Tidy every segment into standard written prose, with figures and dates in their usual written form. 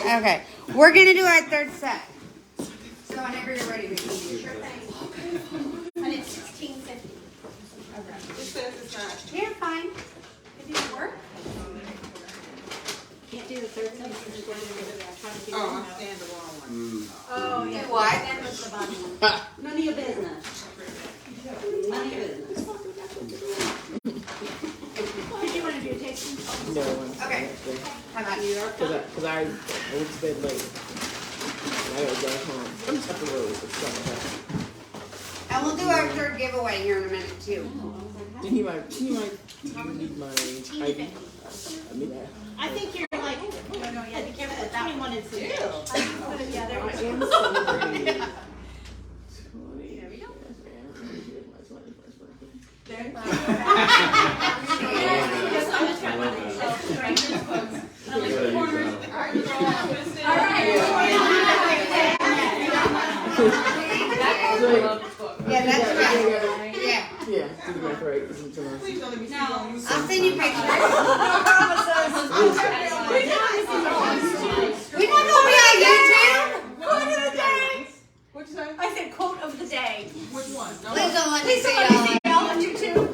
Okay, we're gonna do our third set. So whenever you're ready, Sure thing. And it's $16.50. It says it's not. Yeah, fine. It didn't work. Can't do the third set. Oh, I'm staying the wrong one. Oh, yeah. Do what? That was the bottom one. None of your business. None of your business. Did you want to do a tasting? No. Okay. How about you? Because I went to bed late. I gotta drive home. I'm just up the road. It's something. And we'll do our third giveaway here in a minute too. Do you need my ID? I mean that. I think you're like, no, yeah, be careful with that one. 21 is yeah, there we I go. am celebrating. There we go. Yeah, that's right. Yeah. Yeah, do the math right. Please don't let me see you on YouTube. I'll send you pictures. We're not gonna be on YouTube. Quote of the day. What'd you say? I said quote of the day. Which one? No. Please don't let me Please see don't let me y'all. see y'all on YouTube.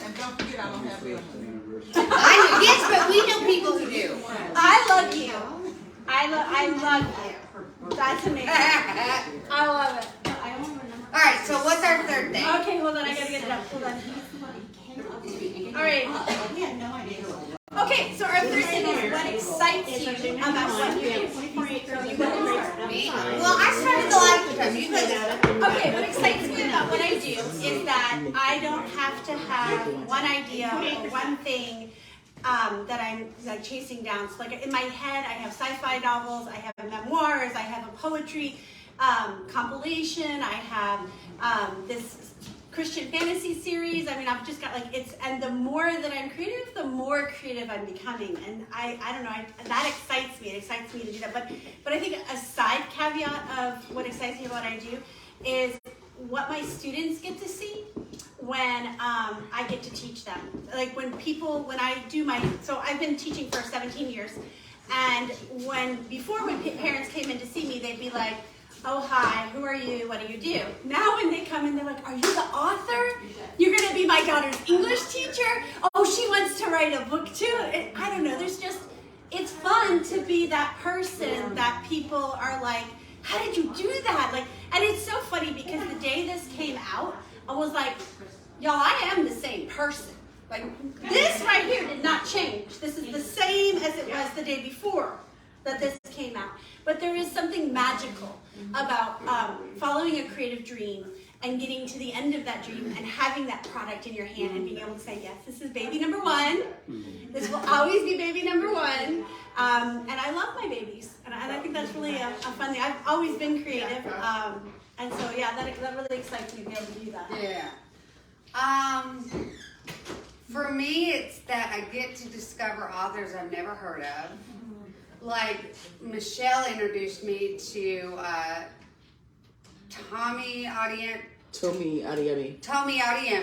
And don't forget I don't have bills. Yes, but we know people who do. I love you. I love you. That's amazing. I love it. I don't remember. All right, so what's our third thing? Okay, hold on. I gotta get it up. Hold on. All right. We had no idea. Okay, so our third thing is what excites you about what you do. Well, I started the last time. You guys. Okay, what excites me about what I do is that I don't have to have one idea or one thing that I'm like chasing down. So like in my head, I have sci-fi novels, I have memoirs, I have a poetry compilation, I have this Christian fantasy series. I mean, I've just got like and the more that I'm creative, the more creative I'm becoming. And I don't know, that excites me. It excites me to do that. But I think a side caveat of what excites me about what I do is what my students get to see when I get to teach them. Like when I do so I've been teaching for 17 years. And before when parents came in to see me, they'd be like, oh, hi, who are you? What do you do? Now when they come in, they're like, are you the author? You're going to be my daughter's English teacher? Oh, she wants to write a book too? I don't know. It's fun to be that person that people are like, how did you do that? And it's so funny because the day this came out, I was like, y'all, I am the same person. Like this right here did not change. This is the same as it was the day before that this came out. But there is something magical about following a creative dream and getting to the end of that dream and having that product in your hand and being able to say, yes, this is baby number one. This will always be baby number one. And I love my babies. And I think that's really a fun thing. I've always been creative. And so, yeah, that really excites me to be able to do that. Yeah. For me, it's that I get to discover authors I've never heard of. Like, Michelle introduced me to Tommy Adeyemi.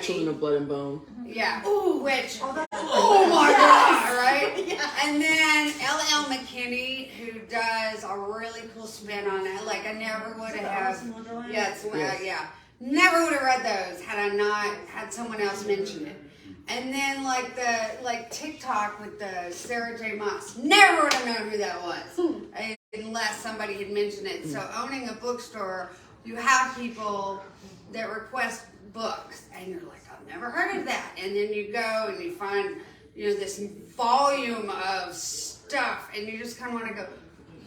Children of Blood and Bone. Yeah. Ooh. Which, oh my God, right? Yeah. And then L.L. McKinney, who does a really cool spin on it. Like, I never would have. Yeah. Never would have read those had I not had someone else mention it. And then like TikTok with the Sarah J. Maas. Never would have known who that was unless somebody had mentioned it. So owning a bookstore, you have people that request books, and you're like, I've never heard of that. And then you go and you find this volume of stuff, and you just kind of want to go,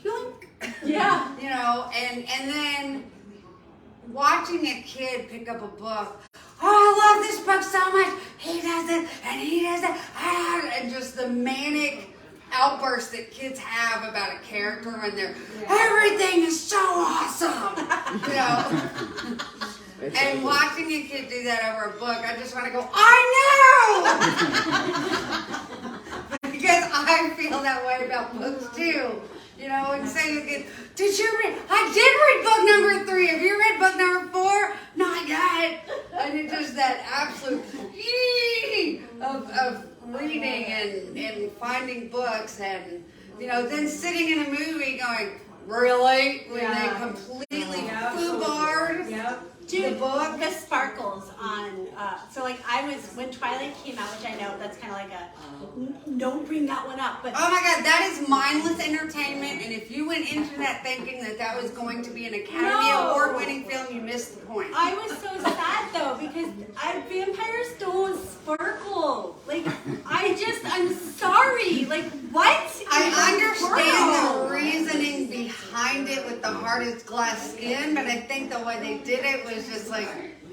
yoink. Yeah. And then watching a kid pick up a book. Oh, I love this book so much. He does this and he does that. And just the manic outbursts that kids have about a character when everything is so awesome. And watching a kid do that over a book, I just want to go, I know! Because I feel that way about books too. And saying to kids, did you read? I did read book number 3. Have you read book number 4? Not yet. And it's just that absolute of reading and finding books and then sitting in a movie going, really? When they completely foobarred the book? The sparkles on, so like when Twilight came out, which I know that's kind of like don't bring that one up, but. Oh my God, that is mindless entertainment, and if you went into that thinking that was going to be an Academy Award winning film, you missed the point. I was so sad though, because vampires don't sparkle. Like, I'm sorry, like what? I understand the reasoning behind it with the hardest glass skin, but I think the way they did it was just like,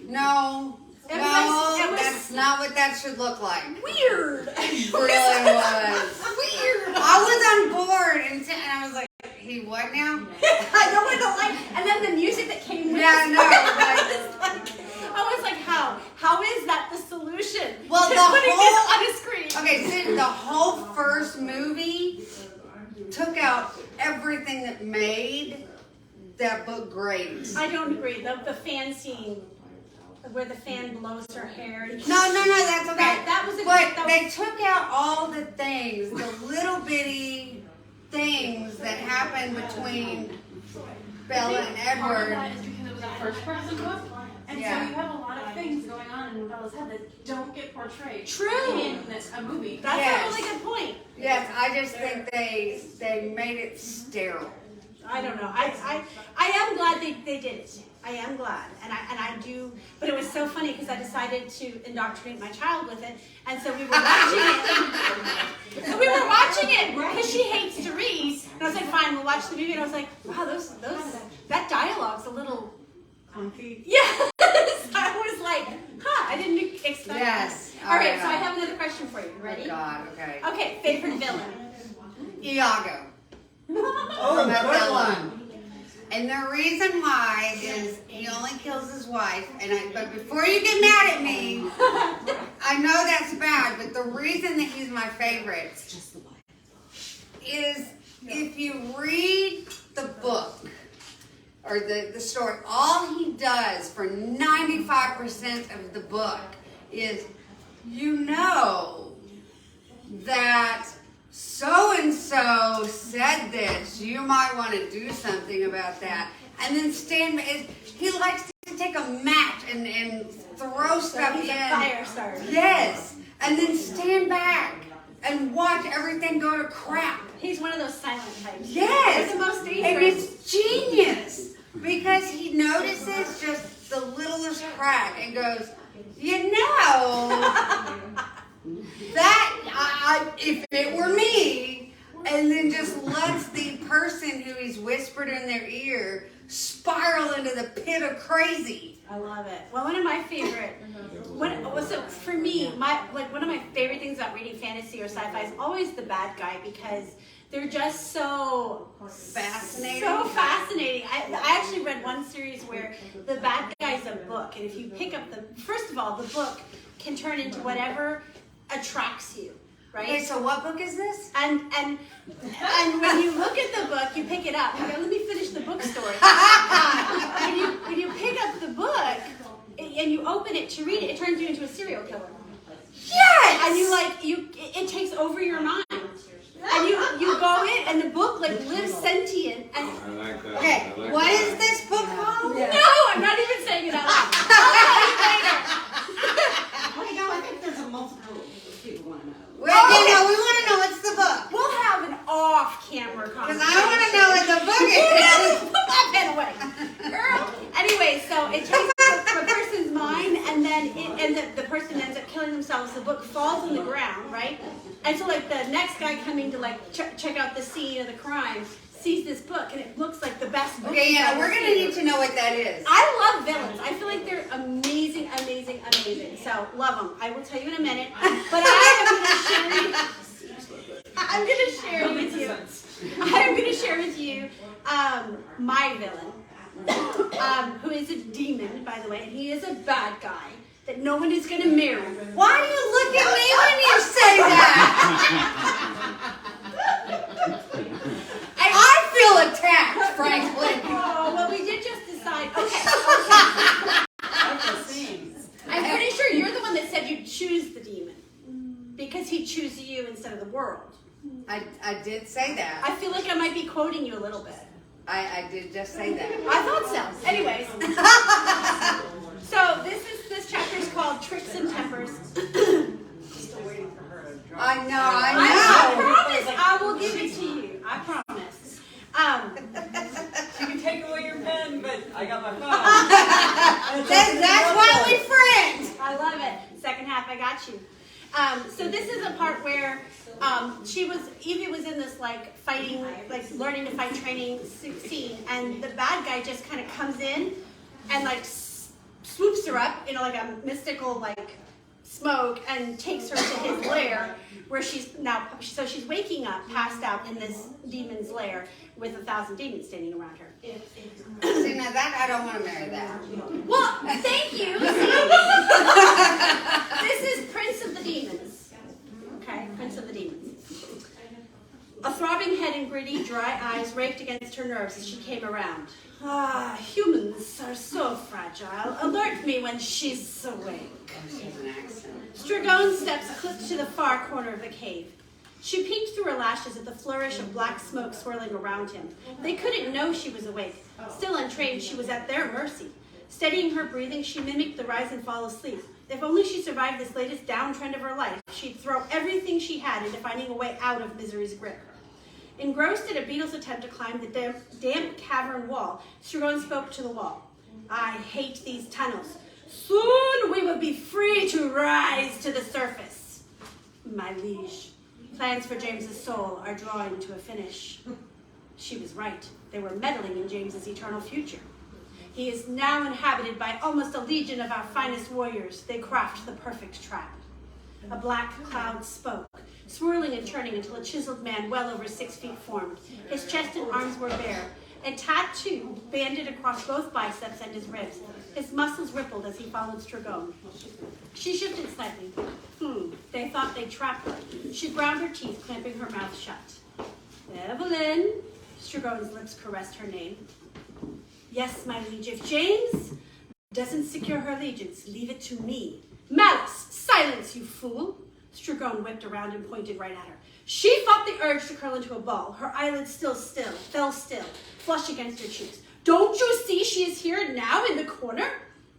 no, that's not what that should look like. Weird. It really was. Weird. I was on board, and I was like, he what now? I don't like, and then the music that came with Yeah, it. no. I was like, how? How is that the solution? Well, to the putting whole- this on a screen. Okay, so the whole first movie took out everything that made that book great. I don't agree. The fan scene where the fan blows her hair. No, that's okay. That was a But they took out all the things, the little bitty things that happened between Bella and Part of Edward. that is because it was a first-person book, and so you have a lot of things going on in Bella's head that don't get portrayed True. in a movie. That's Yes. a really good point. Yes, I just think they made it sterile. I don't know. I am glad they did it. I am glad, and I do. But it was so funny because I decided to indoctrinate my child with it, and so we were watching it. Because she hates to read, and I was like, fine, we'll watch the movie. And I was like, wow, that dialogue's a little funky. Yes, I was like, I didn't expect that. Yes. All right, so I have another question for you. Ready? Oh God, okay. Okay, favorite villain. Iago. From Othello. And the reason why is he only kills his wife. But before you get mad at me, I know that's bad. But the reason that he's my favorite is if you read the book or the story, all he does for 95% of the book is that so-and-so said this, you might want to do something about that. And then he likes to take a match and throw stuff in. He's a fire starter. Yes. And then stand back and watch everything go to crap. He's one of those silent types. Yes. He's the most And dangerous. it's genius because he notices just the littlest crack and goes, that if it were me, and then just lets the person who he's whispered in their ear spiral into the pit of crazy. I love it. Well, one of my favorite, for me, one of my favorite things about reading fantasy or sci-fi is always the bad guy because they're just so Fascinating. So fascinating. I actually read one series where the bad guy's a book, and if you pick up first of all, the book can turn into whatever attracts you. Right? Okay, so what book is this? And when you look at the book, you pick it up. Okay, let me finish the book story. When you pick up the book and you open it to read it, it turns you into a serial killer. Yes! And it takes over your mind. And you go in and the book lives sentient. And I like that. Okay, I like what that. is this book called? no, I'm not even saying it out loud. I'll tell you later. I think there's a multiple people want to know. Well, we want to know what's the book. We'll have an off-camera Because conversation. I want to know what the book is. Put that pen away. Girl. Anyway, so it takes the person's mind, and then the person ends up killing themselves. The book falls on the ground, right? And so, the next guy coming to, check out the scene of the crime sees this book, and it looks like the best book. Okay, he's yeah, ever we're going to seen. need to know what that is. I love villains. I feel like they're amazing, amazing, amazing. So, love them. I will tell you in a minute. But I'm going to share with you. I'm going to share with you my villain, who is a demon, by the way, and he is a bad guy that no one is going to marry. Why do you look at me when you say that? I feel attacked, frankly. Oh, well, we did just decide. Okay. I'm pretty sure you're the one that said you choose the demon because he chose you instead of the world. I I did say that. I feel like I might be quoting you a little bit. I did just say that. I thought so. Anyways. So this chapter is called Tricks and Tempers. I know. I promise I will give it to you. I promise. You can take away your pen, but I got my phone. That's why we friends. I love it. Second half, I got you. So this is a part where Evie was in this like fighting, like learning to fight training scene, and the bad guy just kind of comes in and like swoops her up, like a mystical like smoke, and takes her to his lair, where she's waking up, passed out in this demon's lair with 1,000 demons standing around her. See, now that I don't want to marry that. Well, thank you. This is Prince of the Demons. Okay, Prince of the Demons. A throbbing head and gritty, dry eyes raked against her nerves as she came around. Ah, humans are so fragile. Alert me when she's awake. Stragone's steps clipped to the far corner of the cave. She peeked through her lashes at the flourish of black smoke swirling around him. They couldn't know she was awake. Still untrained, she was at their mercy. Steadying her breathing, she mimicked the rise and fall of sleep. If only she survived this latest downtrend of her life, she'd throw everything she had into finding a way out of misery's grip. Engrossed in a beetle's attempt to climb the damp cavern wall, Stragone spoke to the wall. I hate these tunnels. Soon we will be free to rise to the surface. My liege, plans for James's soul are drawing to a finish. She was right. They were meddling in James's eternal future. He is now inhabited by almost a legion of our finest warriors. They craft the perfect trap. A black cloud spoke, swirling and turning until a chiseled man well over 6 feet formed. His chest and arms were bare, and tattoo banded across both biceps and his ribs. His muscles rippled as he followed Stragone. She shifted slightly. They thought they'd trap her. She ground her teeth, clamping her mouth shut. Evelyn, Stragone's lips caressed her name. Yes, my liege, if James doesn't secure her allegiance, leave it to me. Malice, silence, you fool. Stragone whipped around and pointed right at her. She fought the urge to curl into a ball. Her eyelids fell still, flush against her cheeks. Don't you see she is here now in the corner?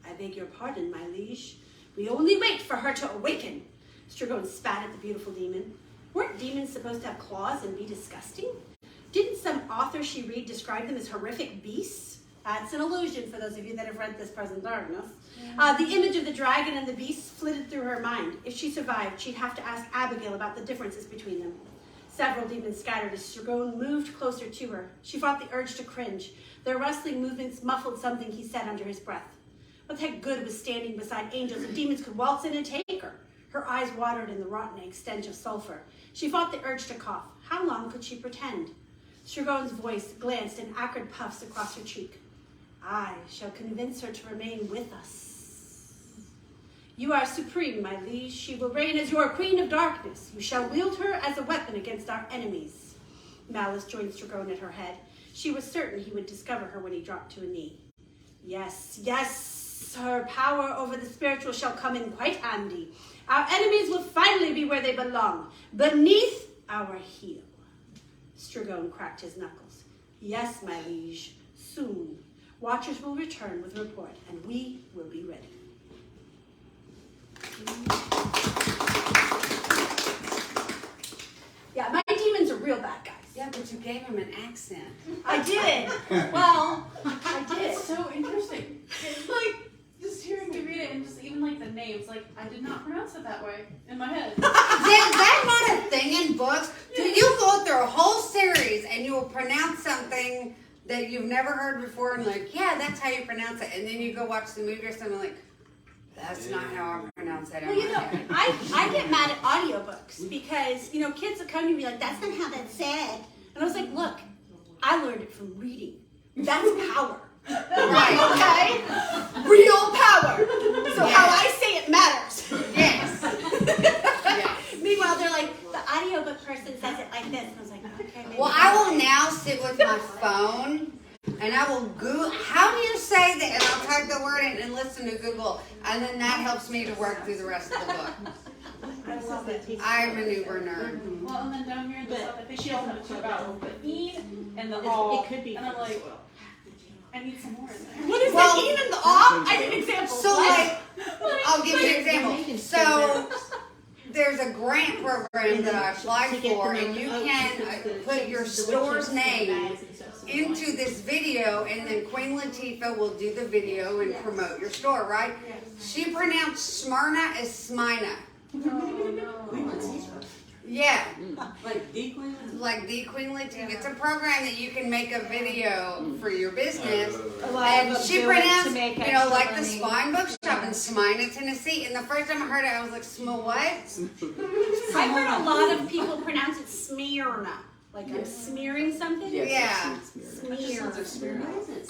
I beg your pardon, my liege. We only wait for her to awaken. Stragone spat at the beautiful demon. Weren't demons supposed to have claws and be disgusting? Didn't some author she read describe them as horrific beasts? That's an illusion for those of you that have read This Present Darkness. The image of the dragon and the beast flitted through her mind. If she survived, she'd have to ask Abigail about the differences between them. Several demons scattered as Stragone moved closer to her. She fought the urge to cringe. Their rustling movements muffled something he said under his breath. What the heck good was standing beside angels if demons could waltz in and take her? Her eyes watered in the rotten stench of sulfur. She fought the urge to cough. How long could she pretend? Stragone's voice glanced in acrid puffs across her cheek. I shall convince her to remain with us. You are supreme, my liege. She will reign as your queen of darkness. You shall wield her as a weapon against our enemies. Malice joined Stragone at her head. She was certain he would discover her when he dropped to a knee. Yes, yes, her power over the spiritual shall come in quite handy. Our enemies will finally be where they belong, beneath our heel. Stragone cracked his knuckles. Yes, my liege, soon. Watchers will return with a report, and we will be ready. Yeah, my demons are real bad guys. Yeah, but you gave him an accent. I did. Well, I did. It's so interesting. Like, just hearing you read it and just even like the names, like, I did not pronounce it that way in my head. Is that not a thing in books? Do you go through a whole series and you will pronounce something that you've never heard before and like, yeah, that's how you pronounce it. And then you go watch the movie or something like, that's not how I pronounce it. Well, you know, I get mad at audiobooks because, you know, kids will come to me like, that's not how that's said. And I was like, look, I learned it from reading. That's power. Right. Okay? Real power. So Yes. how I say it matters. Yes. Yes. Meanwhile, they're like, the audiobook person says it like this. And I was like, okay, maybe. Well, I will now sit with my phone and I will Google, how do you say that? And I'll type the word in and listen to Google. And then that helps me to work through the rest of the book. I love it. I'm an Uber nerd. Well, and then down here, the But stuff I think she she also also took took out out the the E and the It all. could be. And I'm like, I need some more in there. What is Well, that? Even the off? I need examples. So What? like, I'll give you an example. So there's a grant program that I applied for, and you can put your store's name into this video, and then Queen Latifah will do the video and promote your store, right? She pronounced Smyrna as Smyrna. Yeah, Like deeply. like the Queen Latifah. It's a program that you can make a video for your business. lot And of them she do it to pronounced, make you know, extra like the money. Spine Bookshop in Smyrna, Tennessee. And the first time I heard it, I was like, what? I've heard a lot of people pronounce it Smyrna. Like I'm smearing something. Yes, Yeah. Smyrna.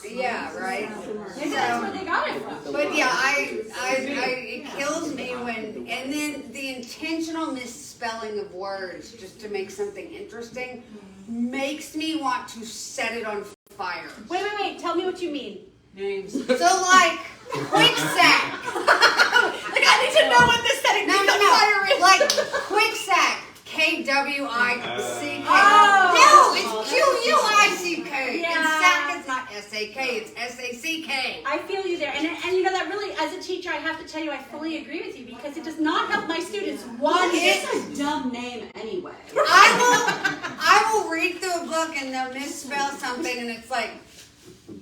Yeah, right. Maybe that's where they got it from. But yeah, it kills me when, and then the intentional misspelling of words just to make something interesting makes me want to set it on fire. Wait. Tell me what you mean. Names. So like, quicksack. Like I need to know what this setting No, like quicksack. K-W-I-C-K. Oh. No, it's Q-U-I-C-k. Yeah. And sack is not S-A-K, it's S-A-C-K. I feel you there, and you know that really, as a teacher, I have to tell you, I fully agree with you because it does not help my students. One, It's a dumb name anyway. I will read through a book and they'll misspell something and it's like,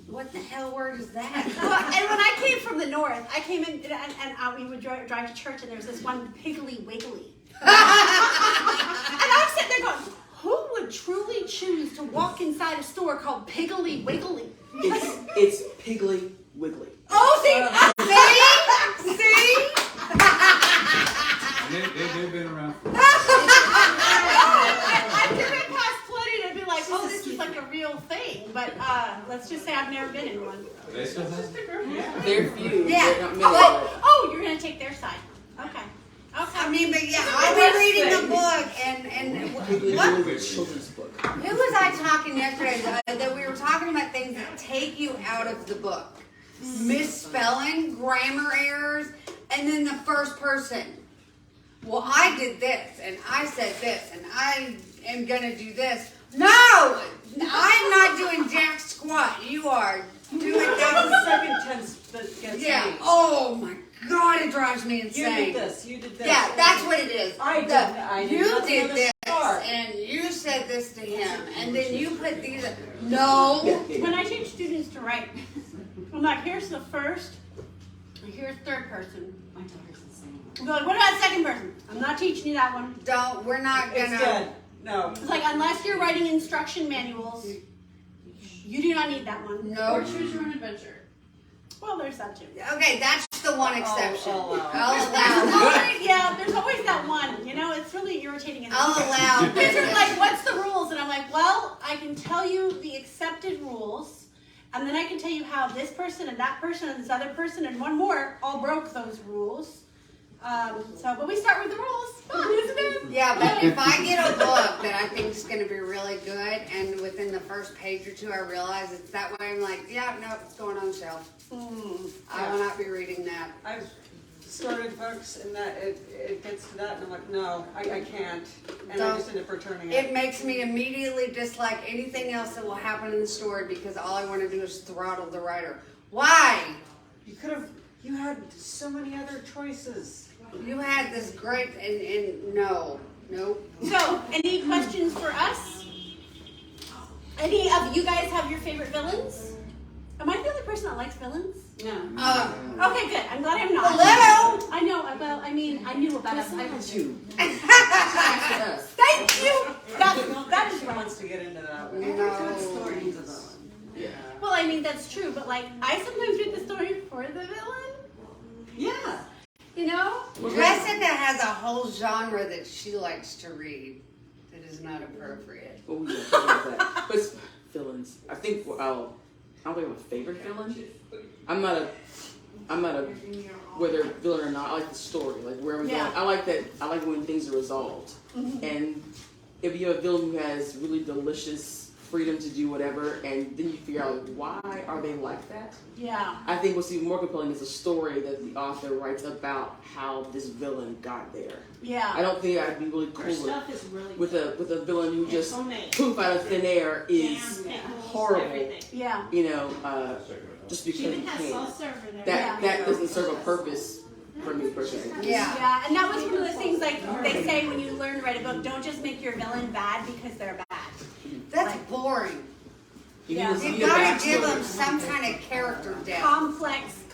what the hell word is that? Well, and when I came from the north, I came in and we would drive to church, and there was this one Piggly Wiggly. And I'm sitting there going, who would truly choose to walk inside a store called Piggly Wiggly? It's Piggly Wiggly. Oh, see? See? They've been around for I've driven past plenty to be like, oh, this is like a real thing. But let's just say I've never been in one. They still have They're few. Yeah. They're not many. Oh, you're going to take their side. Okay. I mean, but yeah, I've been reading the book and Piggly what? Wiggly children's book. Who was I talking yesterday that we were talking about things that take you out of the book? Misspelling, grammar errors, and then the first person. Well, I did this, and I said this, and I am gonna do this. No! I'm not doing jack squat. You are doing That's that. the second tense that gets Yeah. me. Oh my God, it drives me You insane. did this. You did this. Yeah, that's what it is. I did. I did You nothing did on the this, start. and you said this to him, and then you put these. No. When I teach students to write, I'm like, here's the first, here's third person. My daughter's the same. I'm like, what about second person? I'm not teaching you that one. Don't. We're not It's gonna. good. No. It's like, unless you're writing instruction manuals, you do not need that one. Or No. choose your own adventure. Well, there's that too. Okay, that's the one exception. I'll allow. I'll There's allow. always, yeah, there's always that one. You know, it's really irritating. I'll allow. Kids are like, what's the rules? And I'm like, well, I can tell you the accepted rules, and then I can tell you how this person and that person and this other person and one more all broke those rules. But we start with the rules. Fun, isn't it? Yeah, but if I get a book that I think is going to be really good, and within the first page or two I realize it's that way, I'm like, yeah, no, it's going on the shelf. I will not be reading that. I've started books and that it gets to that and I'm like, no, I can't. And I just end up returning it. It makes me immediately dislike anything else that will happen in the story because all I want to do is throttle the writer. Why? You had so many other choices. You had this great, and no. Nope. So, any questions for us? Any of you guys have your favorite villains? Am I the only person that likes villains? No. Okay, good. I'm glad I'm not. Hello? I know. Well, I mean, I knew about it. You. Thank you. That is She right. wants to get into that. No. Yeah. Well, I mean, that's true, but like, I sometimes read the story for the villain. Yeah. You know? Jessica has a whole genre that she likes to read that is not appropriate. Oh yeah, talking about that. But it's villains. I think I don't think I have a favorite villain. I'm not a whether villain or not. I like the story, like where we're Yeah. going. I like that. I like when things are resolved. And if you have a villain who has really delicious freedom to do whatever, and then you figure out why are they like that. Yeah. I think what's even more compelling is a story that the author writes about how this villain got there. Yeah. I don't think I'd be really cool stuff is really with a villain who just homemade. poof out of thin air is horrible. Everything. Yeah. You know, just because She you even has can. soft serve in there. That doesn't serve a purpose for me personally. Yeah. Yeah, and that was one of the things like they say when you learn to write a book, don't just make your villain bad because they're bad. That's boring. You Yeah. need to You see a gotta give backstory. them some kind of character depth.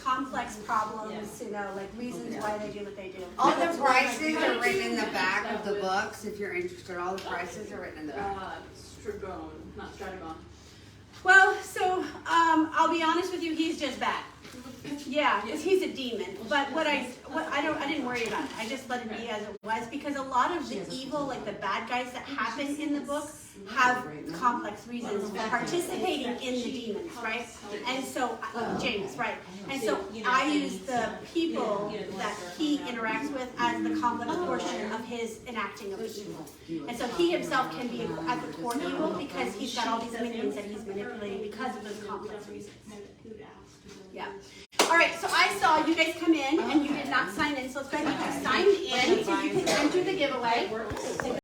Complex problems, you know, like reasons why they do what they do. All the prices are written in the back of the books. If you're interested, all the prices are written in the back. Stragon, not Stragon. Well, so I'll be honest with you, he's just bad. Yeah, because he's a demon. But I didn't worry about it. I just let it be as it was because a lot of the evil, like the bad guys that happen in the book, have complex reasons for participating in the demons, right? And so James, right? And so I use the people that he interacts with as the complex portion of his enacting of the evil. And so he himself can be at the core evil because he's got all these minions that he's manipulating because of those complex reasons. Yeah. All right, so I saw you guys come in and you did not sign in, so let's go ahead and get you signed in so you can enter the giveaway.